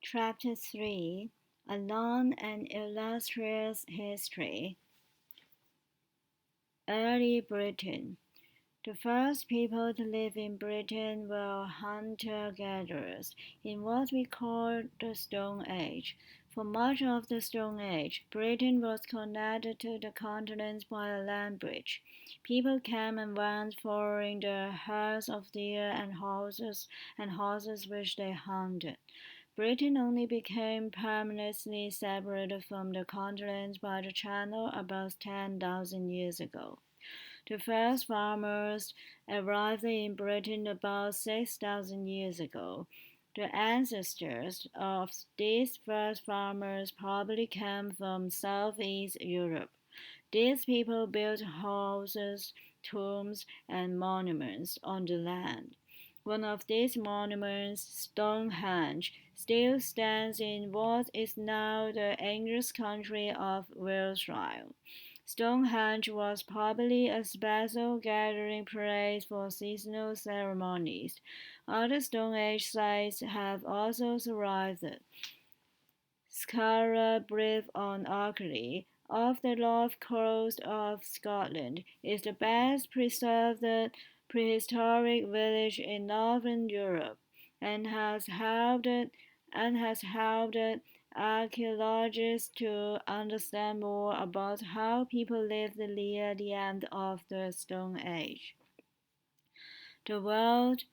Chapter 3: A Long and Illustrious History. Early Britain. The first people to live in Britain were hunter-gatherers in what we call the Stone Age. For much of the Stone Age, Britain was connected to the continent by a land bridge. People came and went following the herds of deer and horses which they hunted. Britain only became permanently separated from the continent by the Channel about 10,000 years ago. The first farmers arrived in Britain about 6,000 years ago. The ancestors of these first farmers probably came from Southeast Europe. These people built houses, tombs, and monuments on the land. One of these monuments, Stonehenge, still stands in what is now the English country of Wiltshire. Stonehenge was probably a special gathering place for seasonal ceremonies. Other Stone Age sites have also survived. Skara Brith on Arkley, off the north coast of Scotland, is the best preserved prehistoric village in northern Europe and has helped archaeologists to understand more about how people lived near the end of the Stone Age. The World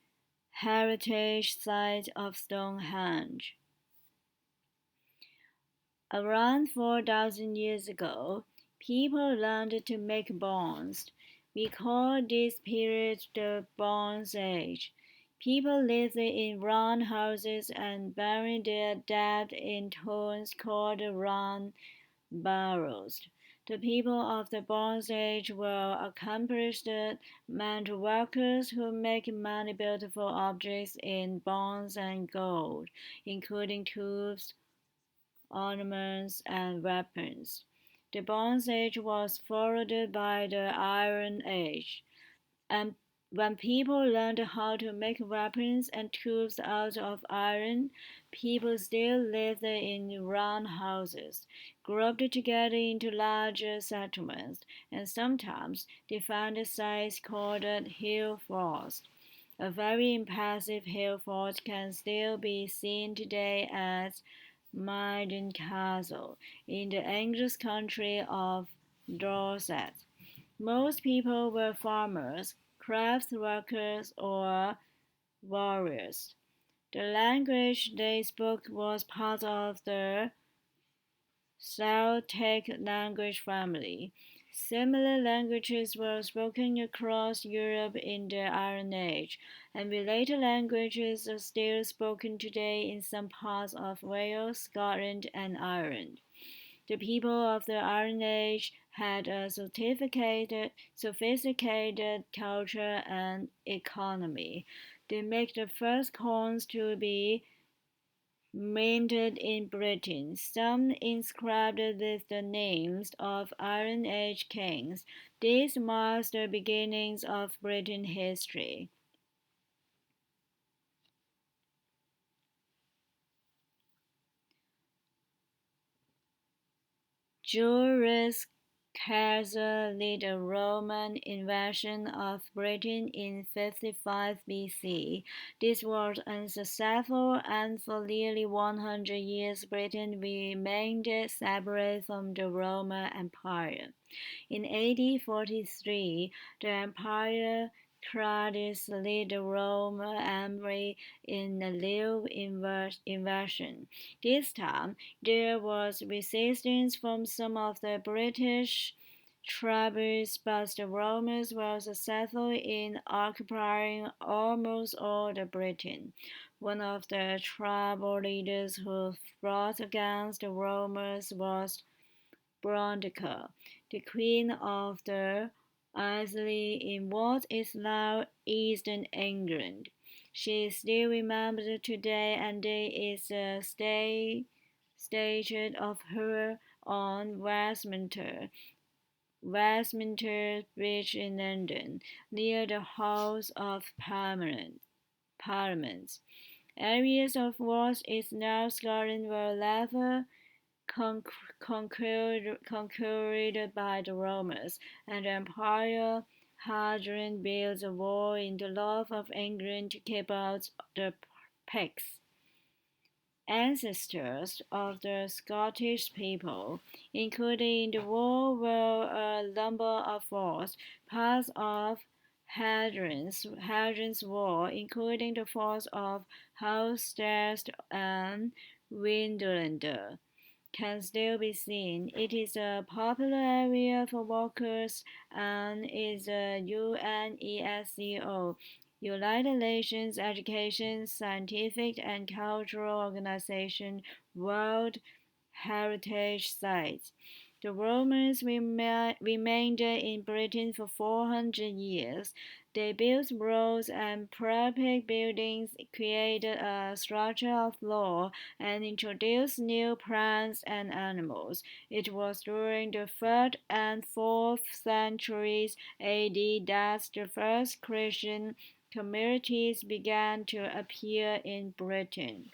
Heritage Site of Stonehenge. Around 4,000 years ago, people learned to make bones. We call this period the Bronze Age. People lived in round houses and buried their dead in tombs called round barrows. The people of the Bronze Age were accomplished metal workers who make many beautiful objects in bronze and gold, including tools, ornaments, and weapons. The Bronze Age was followed by the Iron Age, and when people learned how to make weapons and tools out of iron, people still lived in round houses, grouped together into larger settlements, and sometimes they found sites called hill forts. A very impressive hill fort can still be seen today at Maiden Castle in the English county of Dorset. Most people were farmers, craft workers, or warriors. The language they spoke was part of the Celtic language family. Similar languages were spoken across Europe in the Iron Age, and related languages are still spoken today in some parts of Wales, Scotland, and Ireland. The people of the Iron Age had a sophisticated culture and economy. They made the first coins to be minted in Britain, some inscribed with the names of Iron Age kings. This marks the beginnings of Britain history. Julius Caesar led a Roman invasion of Britain in 55 BC. This was unsuccessful, and for nearly 100 years Britain remained separate from the Roman Empire. In AD 43, the empire Claudius led the Roman army in a new invasion. This time, there was resistance from some of the British tribes, but the Romans were successful in occupying almost all of Britain. One of the tribal leaders who fought against the Romans was Boudica, the queen of the Islay in what is now eastern England. She is still remembered today, and there is a statue of her on Westminster Bridge in London, near the House of Parliament. Areas of what is now Scotland were later conquered by the Romans, and the Empire Hadrian built a wall in the north of England to keep out the Picts. Ancestors of the Scottish people, including the wall, were a number of forts, parts of Hadrian's Wall, including the forts of Housestead and Windlander, can still be seen. It is a popular area for walkers and is a UNESCO United Nations Education, Scientific and Cultural Organization World Heritage Site. The Romans remained in Britain for 400 years. They built roads and public buildings, created a structure of law, and introduced new plants and animals. It was during the 3rd and 4th centuries AD that the first Christian communities began to appear in Britain.